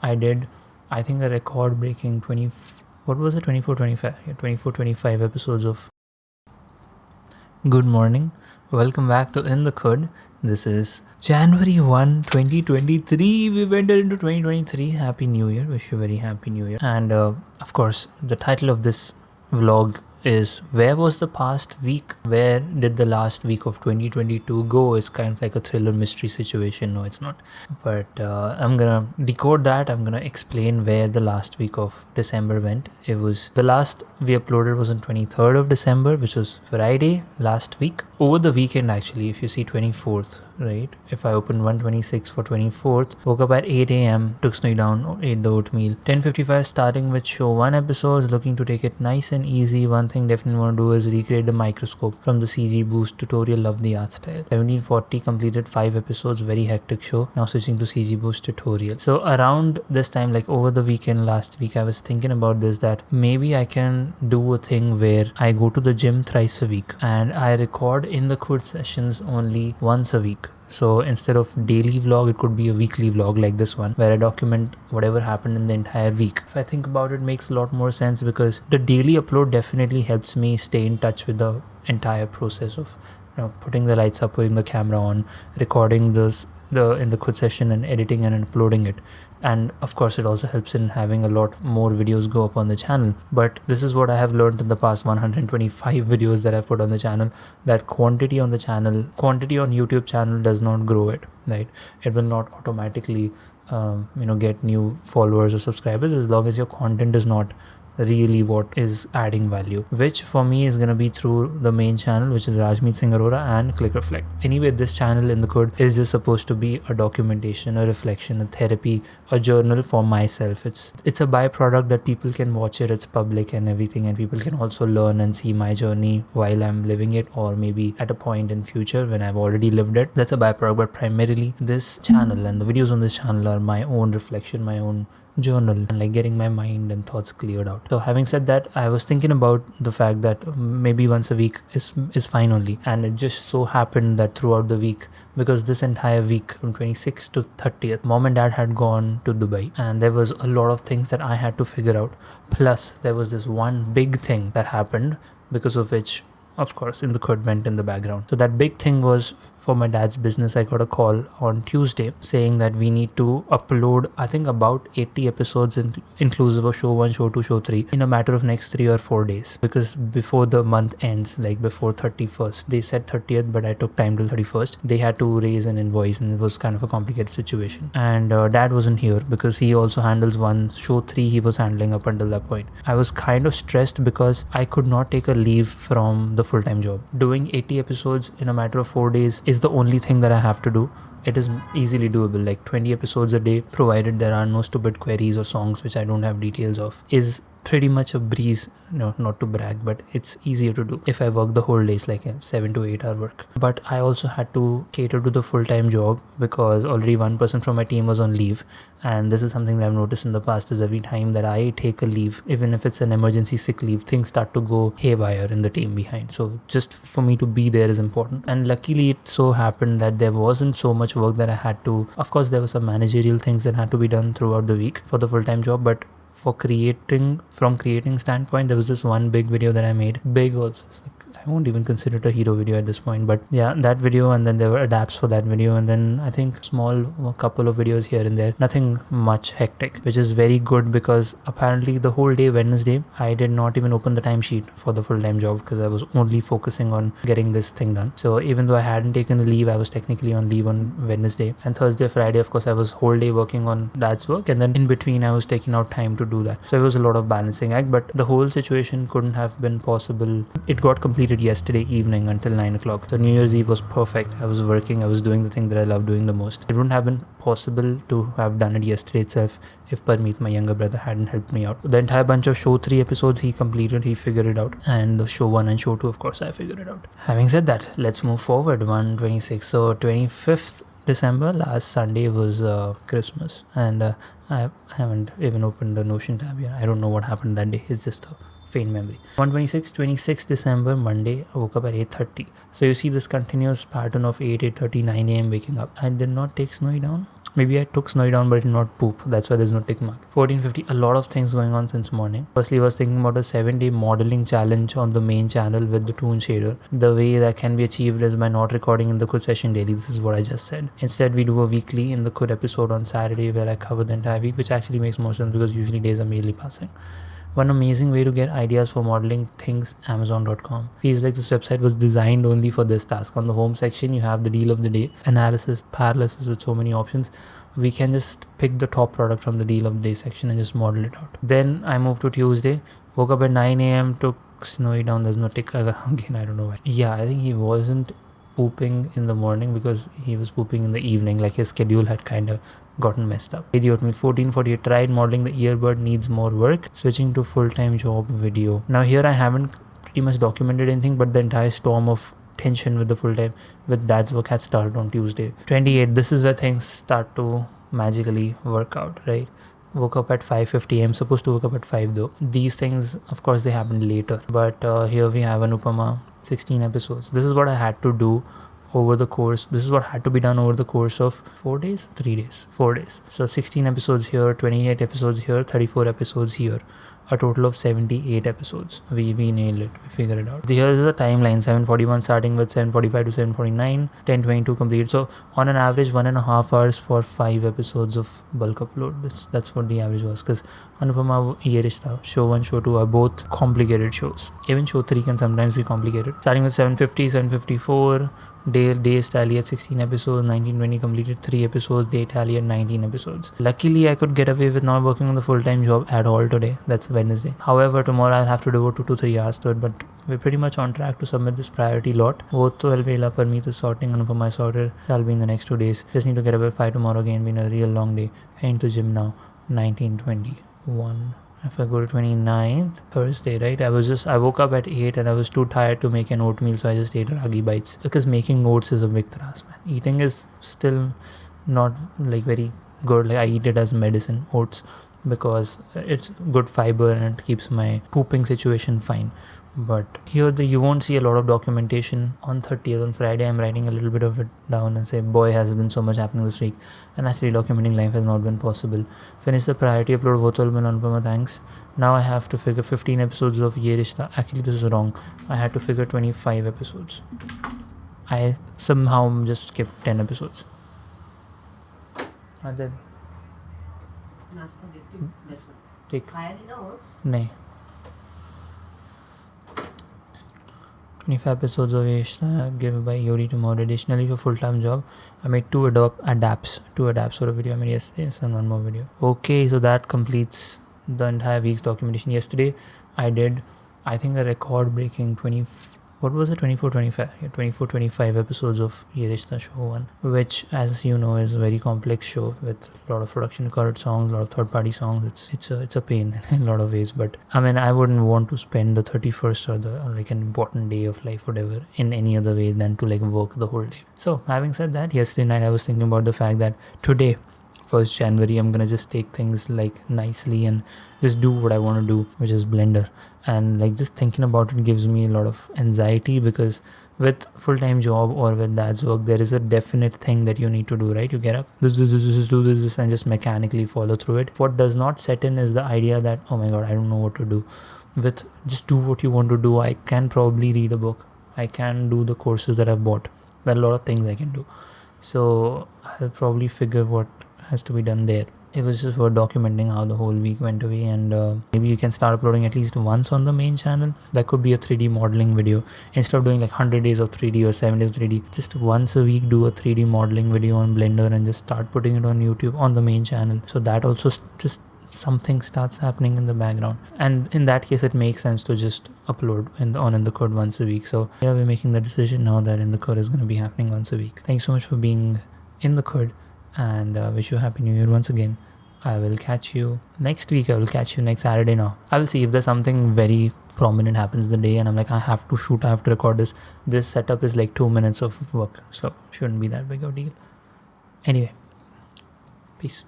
I did, I think, a record breaking 24-25 episodes of Good Morning. Welcome back to In the Khud. This is January 1, 2023. We went into 2023. Happy New Year. Wish you a very happy New Year. And of course, the title of this vlog is Where Was the Past Week? Where did the last week of 2022 go? It's kind of like a thriller mystery situation. No, it's not. But I'm gonna decode that. I'm gonna explain where the last week of December went. It was the last we uploaded was on 23rd of December, which was Friday last week. Over the weekend, actually, if you see 24th, right? If I open 126 for 24th, woke up at 8 a.m., took me down, ate the oatmeal. 10:55 starting with show 1 episodes, looking to take it nice and easy. One thing definitely want to do is recreate the microscope from the CG Boost tutorial. Love the art style. 17:40 completed 5 episodes, very hectic show. Now switching to CG Boost tutorial. So around this time, like over the weekend last week, I was thinking about this, that maybe I can do a thing where I go to the gym thrice a week and I record In the Khud sessions only once a week. So instead of daily vlog, it could be a weekly vlog like this one, where I document whatever happened in the entire week. If I think about it, makes a lot more sense, because the daily upload definitely helps me stay in touch with the entire process of putting the lights up, putting the camera on, recording the In the Khud session and editing and uploading it. And of course it also helps in having a lot more videos go up on the channel. But this is what I have learned in the past 125 videos that I've put on the channel, that quantity on YouTube channel does not grow it, right? It will not automatically get new followers or subscribers as long as your content is not really what is adding value, which for me is going to be through the main channel, which is Rajmeet Singh Arora and Click Reflect. Anyway, this channel In the Khud is just supposed to be a documentation, a reflection, a therapy, a journal for myself. It's a byproduct that people can watch it, it's public and everything, and people can also learn and see my journey while I'm living it, or maybe at a point in future when I've already lived it. That's a byproduct, but primarily this channel and the videos on this channel are my own reflection, my own journal, and like getting my mind and thoughts cleared out. So having said that, I was thinking about the fact that maybe once a week is fine only, and it just so happened that throughout the week, because this entire week from 26th to 30th, mom and dad had gone to Dubai, and there was a lot of things that I had to figure out. Plus there was this one big thing that happened, because of which of course In the Khud went in the background. So that big thing was for my dad's business. I got a call on Tuesday saying that we need to upload, I think, about 80 episodes inclusive of show 1, show 2, show 3 in a matter of next 3 or 4 days, because before the month ends, like before 31st, they said 30th, but I took time till 31st. They had to raise an invoice and it was kind of a complicated situation, and dad wasn't here because he also handles one show 3 he was handling up until that point. I was kind of stressed because I could not take a leave from the full-time job. Doing 80 episodes in a matter of 4 days is the only thing that I have to do. It is easily doable, like 20 episodes a day, provided there are no stupid queries or songs which I don't have details of, is pretty much a breeze. No, not to brag, but it's easier to do if I work the whole days, like a 7 to 8 hour work. But I also had to cater to the full-time job because already one person from my team was on leave, and this is something that I've noticed in the past, is every time that I take a leave, even if it's an emergency sick leave, things start to go haywire in the team behind. So just for me to be there is important. And luckily it so happened that there wasn't so much work that I had to, of course there were some managerial things that had to be done throughout the week for the full-time job, but from creating standpoint, there was this one big video that I made. Big also, it's like, I won't even consider it a hero video at this point, but yeah, that video, and then there were adapts for that video, and then I think a couple of videos here and there, nothing much hectic, which is very good, because apparently the whole day Wednesday I did not even open the timesheet for the full-time job because I was only focusing on getting this thing done. So even though I hadn't taken a leave, I was technically on leave on Wednesday, and Thursday, Friday, of course I was whole day working on dad's work, and then in between I was taking out time to do that. So it was a lot of balancing act, but the whole situation couldn't have been possible. It got completed yesterday evening until 9 o'clock. So New Year's Eve was perfect. I was working, I was doing the thing that I love doing the most. It wouldn't have been possible to have done it yesterday itself if Parmeet, my younger brother, hadn't helped me out. The entire bunch of show 3 episodes he completed, he figured it out, and the show 1 and show 2, of course, I figured it out. Having said that, let's move forward. 126. So 25th December, last Sunday, was Christmas, and I haven't even opened the Notion tab yet. I don't know what happened that day. It's just a faint memory. 26 December, Monday, I woke up at 8:30. So you see this continuous pattern of 8:30, 9 a.m. waking up. I did not take Snowy down. Maybe I took Snowy down but did not poop. That's why there's no tick mark. 14:50, a lot of things going on since morning. Firstly, I was thinking about a 7-day modeling challenge on the main channel with the Toon shader. The way that can be achieved is by not recording in the Khud session daily. This is what I just said. Instead, we do a weekly in the Khud episode on Saturday where I cover the entire week, which actually makes more sense because usually days are merely passing. One amazing way to get ideas for modeling things, Amazon.com. Feels like this website was designed only for this task. On the home section, you have the deal of the day, analysis, paralysis with so many options. We can just pick the top product from the deal of the day section and just model it out. Then I moved to Tuesday, woke up at 9 a.m, took Snowy down. There's no tick again, I don't know why. Yeah, I think he wasn't pooping in the morning because he was pooping in the evening, like his schedule had kind of gotten messed up. The oatmeal. 14:48, tried modeling the earbud, needs more work, switching to full-time job video. Now here I haven't pretty much documented anything, but the entire storm of tension with the full-time with dad's work had started on Tuesday. 28, this is where things start to magically work out, right? Woke up at 5:50 am, supposed to wake up at 5 though. These things, of course, they happened later, but here we have Anupama, 16 episodes. This is what I had to do over the course. This is what had to be done over the course of 4 days, 3 days, 4 days. So 16 episodes here, 28 episodes here, 34 episodes here. A total of 78 episodes. We nailed it. We figured it out. Here's the timeline. 7:41 starting with 7:45 to 7:49. 10:22 complete. So on an average 1.5 hours for 5 episodes of bulk upload. That's what the average was. Because Anupama, Ye Rishta, show 1, show 2 are both complicated shows. Even show 3 can sometimes be complicated. Starting with 7:50, 7:54. Days tally at 16 episodes, 1920 completed 3 episodes, day tally at 19 episodes. Luckily, I could get away with not working on the full-time job at all today. That's Wednesday. However, tomorrow I'll have to devote 2 to 3 hours to it, but we're pretty much on track to submit this priority lot. Both to Elvela Parmeet is sorting, Anupama is sorted. That'll be in the next 2 days. Just need to get up at 5 tomorrow again, being a real long day. Heading to gym now, 19:21. If I go to 29th, Thursday, right? I woke up at 8 and I was too tired to make an oatmeal, so I just ate ragi bites. Because making oats is a big task, man. Eating is still not like very good. Like I eat it as medicine, oats, because it's good fiber and it keeps my pooping situation fine. But here you won't see a lot of documentation. On 30th, on Friday, I'm writing a little bit of it down and say, boy, has been so much happening this week, and actually documenting life has not been possible. Finish the priority upload, Votal Anupama, thanks. Now I have to figure 15 episodes of Ye Rishta. Actually, this is wrong. I had to figure 25 episodes. I somehow just skipped 10 episodes. I did. Take. No. 25 episodes of Yeshta given by Yuri tomorrow. Additionally, for full-time job, I made 2 adapts for a video I made yesterday and 1 more video. Okay, so that completes the entire week's documentation. Yesterday, I did, I think, a record-breaking 24-25 episodes of Ye Rishta Show 1, which, as you know, is a very complex show with a lot of production colored songs, a lot of third-party songs. It's a pain in a lot of ways, but I mean, I wouldn't want to spend the 31st or like an important day of life, whatever, in any other way than to like work the whole day. So, having said that, yesterday night I was thinking about the fact that today, 1st January, I'm gonna just take things like nicely and just do what I want to do, which is Blender. And like just thinking about it gives me a lot of anxiety, because with full-time job or with dad's work, there is a definite thing that you need to do, right? You get up, do this and just mechanically follow through it. What does not set in is the idea that, oh my god, I don't know what to do. With just do what you want to do, I can probably read a book, I can do the courses that I've bought. There are a lot of things I can do, so I'll probably figure what has to be done there. It was just for documenting how the whole week went away, and maybe you can start uploading at least once on the main channel. That could be a 3D modeling video. Instead of doing like 100 days of 3D or 7 days of 3D, just once a week do a 3D modeling video on Blender and just start putting it on YouTube on the main channel. So that also just something starts happening in the background, and in that case it makes sense to just upload in the Khud once a week. So yeah, we're making the decision now that in the Khud is going to be happening once a week. Thanks so much for being in the Khud, and wish you a happy new year once again. I will catch you next week. I will catch you next Saturday now. I will see if there's something very prominent happens the day and I'm like, I have to shoot, I have to record this. This setup is like 2 minutes of work, so shouldn't be that big of a deal. Anyway, peace.